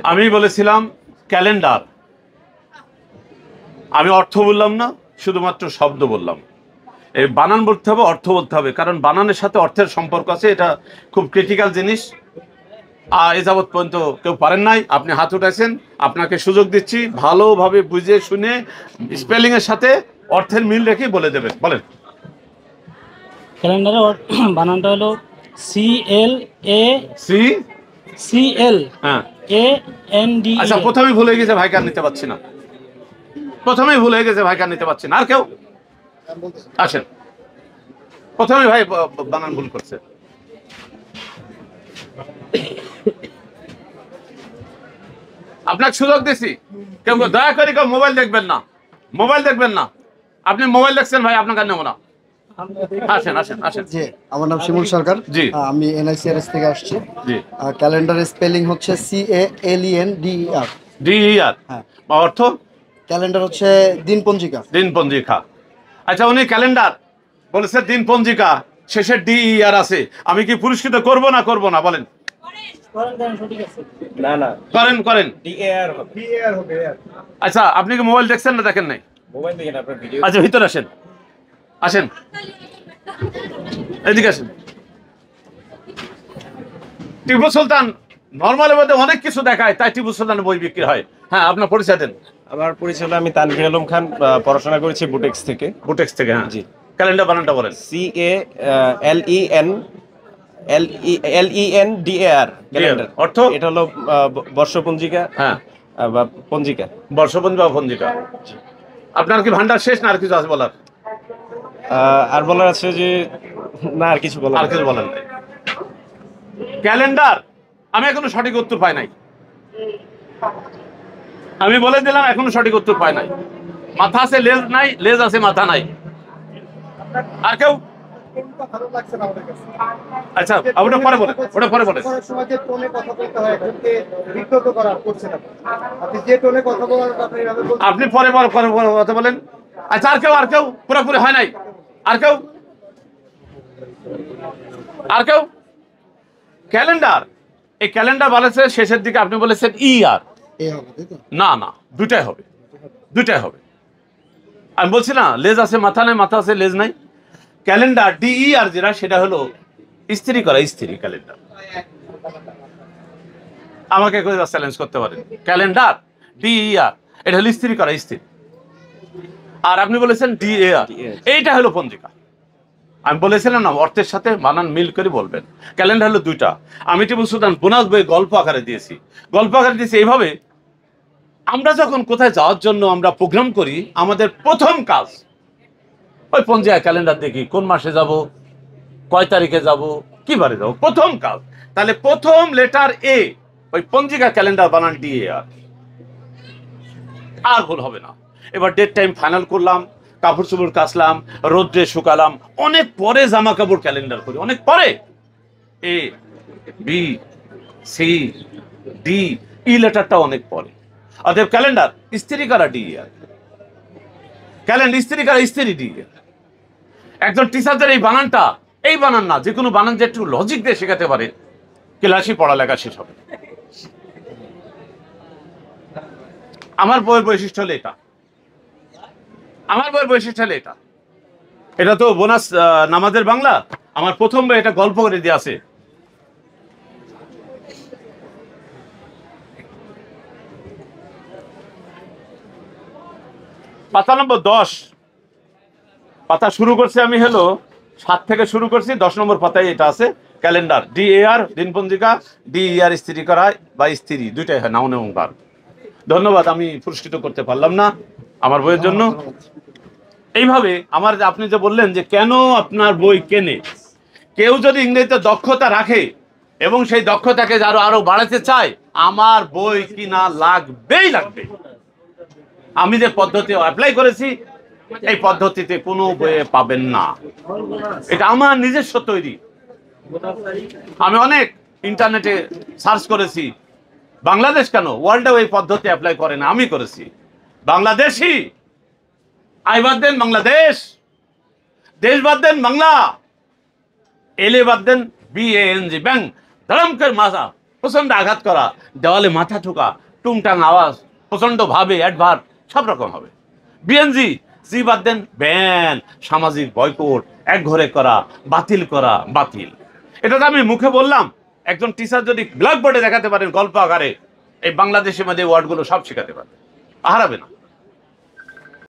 আমি বলেছিলাম ক্যালেন্ডার, আমি অর্থ বললাম না, শুধুমাত্র শব্দ বললাম। এই বানান বলতে হবে, অর্থ বলতে হবে, কারণ বানানের সাথে অর্থের সম্পর্ক আছে, এটা খুব ক্রিটিক্যাল জিনিস। এ যাবৎ পর্যন্ত কেউ পারেন নাই, আপনি হাত উঠাইছেন, আপনাকে সুযোগ দিচ্ছি, ভালোভাবে বুঝে শুনে স্পেলিং এর সাথে অর্থের মিল রেখে বলে দেবেন। বলেন। ক্যালেন্ডারের বানানটা হলো CLAND। আচ্ছা, প্রথমেই ভুলে গেছে, ভাই কার নিতে পারছি না, প্রথমেই ভুলে গেছে, ভাই কার নিতে পারছি না। আর কেউ আসেন, প্রথমে ভাই বানান ভুল করছে। আপনাকে সুযোগ দিছি, কেউ দয়া করে কেউ মোবাইল দেখবেন না, মোবাইল দেখবেন না। আপনি মোবাইল দেখছেন ভাই, আপনাকে নেবো না। আসেন আসেন আসেন। জি, আমার নাম শিমুল সরকার। জি, আমি NICRS থেকে আসছি। জি। ক্যালেন্ডারের স্পেলিং হচ্ছে CALENDER। DER। হ্যাঁ। অর্থ? ক্যালেন্ডার হচ্ছে দিনপঞ্জিকা। দিনপঞ্জিকা। আচ্ছা, উনি ক্যালেন্ডার বলেছে, দিনপঞ্জিকা, শেষে DER আছে। আমি কি পুরস্কৃত করব না করব না? বলেন। না না, করেন করেন। DAR হবে। আচ্ছা, আপনি কি মোবাইল দেখছেন না দেখেন নাই? মোবাইল দেখেন, আপনার ভিডিও। আচ্ছা, ভিতরে আসেন, আসেন, এদিকে আসেন। টিপু সুলতান নর্মালের মধ্যে অনেক কিছু দেখায়, তাই টিপু সুলতানের বই বিক্রি হয়। হ্যাঁ, আপনার পরিচয় দেন। আমার পরিচয় হলো, আমি তানভীর আলম খান, পড়াশোনা করেছি বুটেক্স থেকে। বুটেক্স থেকে? হ্যাঁ, জি। ক্যালেন্ডার বানানটা বলেন। CALENDAR calendar. অর্থ? এটা হলো বর্ষপঞ্জিকা। হ্যাঁ, বা পঞ্জিকা, বর্ষপঞ্জি বা পঞ্জিকা। আপনার কি ভান্ডার শেষ না আর কিছু আছে বলার? আর বলার আছে যে না, আর কিছু বলার, আর কিছু বলেন নাই। ক্যালেন্ডার, আমি এখনো সঠিক উত্তর পাই নাই। আমি বলে দিলাম, এখনো সঠিক উত্তর পাই নাই। মাথা আছে লেজ নাই, লেজ আছে মাথা নাই। আর কেউ? আচ্ছা, ওটা পরে বলে, ওটা পরে বলে। আপনি পরে কথা বলেন। আচ্ছা, আর কেউ? আর কেউ পুরোপুরি হয় নাই? আর কেউ? আর কেউ? ক্যালেন্ডার, এই ক্যালেন্ডার বলেছে শেষের দিকে, আপনি বলেছেন ER। না না, দুটাই হবে, দুটাই হবে। আমি বলছি না, লেজ আছে মাথা নাই, মাথা আছে লেজ নাই। ক্যালেন্ডার DER যেটা, সেটা হলো ইস্ত্রি করা, ইস্ত্রি ক্যালেন্ডার। আমাকে চ্যালেঞ্জ করতে পারেন, ক্যালেন্ডার DER, এটা হলো ইস্ত্রি করা, ইস্ত্রি। আর আপনি বলেছেন DAR, এইটা হলো পঞ্জিকা। আমি বলেছিলাম না, অর্থের সাথে বানান মিল করে বলবেন। ক্যালেন্ডার হলো দুইটা। আমি টিপু সুলতান বোনাস বই গল্প আকারে দিয়েছি, গল্প আকারে দিয়েছি এইভাবে। আমরা যখন কোথায় যাওয়ার জন্য আমরা প্রোগ্রাম করি, আমাদের প্রথম কাজ ওই পঞ্জিকা ক্যালেন্ডার দেখি, কোন মাসে যাব, কয় তারিখে যাব, কি বারে যাব, প্রথম কাজ। তাহলে প্রথম লেটার A, ওই পঞ্জিকা ক্যালেন্ডার বানান DAR, আর ভুল হবে না। এবার ডেট টাইম ফাইনাল করলাম, কাপড় চোপড় কাচলাম, রোদ্রে শুকালাম, অনেক পরে জামা কাপড় ক্যালেন্ডার করি, অনেক পরে। ABCD লেটারটা অনেক পরে। অতএব ক্যালেন্ডার ইস্ত্রি করা DER, ক্যালেন্ডার ইস্ত্রি করা, ইস্ত্রি DER। একজন টিচারদের এই বানানটা, এই বানান না, যে কোনো বানান যে একটু লজিক দিয়ে শেখাতে পারে, ক্লাসে পড়ালেখা শেষ হবে। আমার বইয়ের বৈশিষ্ট্য হলো এটা, আমার বইয়ের বৈশিষ্ট্য হলো এটা। এটা তো বোনাস নামাজের বাংলা, আমার প্রথম বই, এটা গল্প করে দিয়ে আছে। পাতা নম্বর 10, পাতা শুরু করছি আমি হলো 7 থেকে শুরু করছি, 10 নম্বর পাতায় এটা আছে। ক্যালেন্ডার DAR, দিনপঞ্জিকা, DER ইস্ত্রি করা বা ইস্ত্রি, দুইটাই হয়, নাউন এবং ভার্ব। ধন্যবাদ, আমি পুরস্কৃত করতে পারলাম না আমার বইয়ের জন্য। এইভাবে আমার, আপনি যে বললেন যে কেন আপনার বই কেনে, কেউ যদি ইংরেজিতে দক্ষতা রাখে এবং সেই দক্ষতাকে আরো বাড়াতে চায়, আমার বই কিনা লাগবেই লাগবে। আমি যে পদ্ধতি অ্যাপ্লাই করেছি, এই পদ্ধতিতে কোনো বইয়ে পাবেন না। এটা আমার নিজস্ব তৈরি। আমি অনেক ইন্টারনেটে সার্চ করেছি, বাংলাদেশ কেন, ওয়ার্ল্ডেও এই পদ্ধতি অ্যাপ্লাই করে না, আমি করেছি। বাংলাদেশি, আই বাদ দেন বাংলাদেশ, দেশ বাদ দেন বাংলা, এলে বাদ দেন BANG, ব্যাং, ধরমকের মাজা, প্রচণ্ড আঘাত করা, দেওয়ালে মাথা ঠোকা, টুংটাং আওয়াজ, প্রচণ্ড ভাবে অ্যাডভার্ট সব রকম হবে। বিএনজি, জি বাদ দেন, ব্যান, সামাজিক বয়কট, একঘরে করা, বাতিল করা, বাতিল। এটা তো আমি মুখে বললাম, একজন টিচার যদি ব্ল্যাকবোর্ডে দেখাতে পারেন গল্প আকারে, এই বাংলাদেশের মধ্যে ওয়ার্ডগুলো সব শেখাতে পারবে, হারাবে না।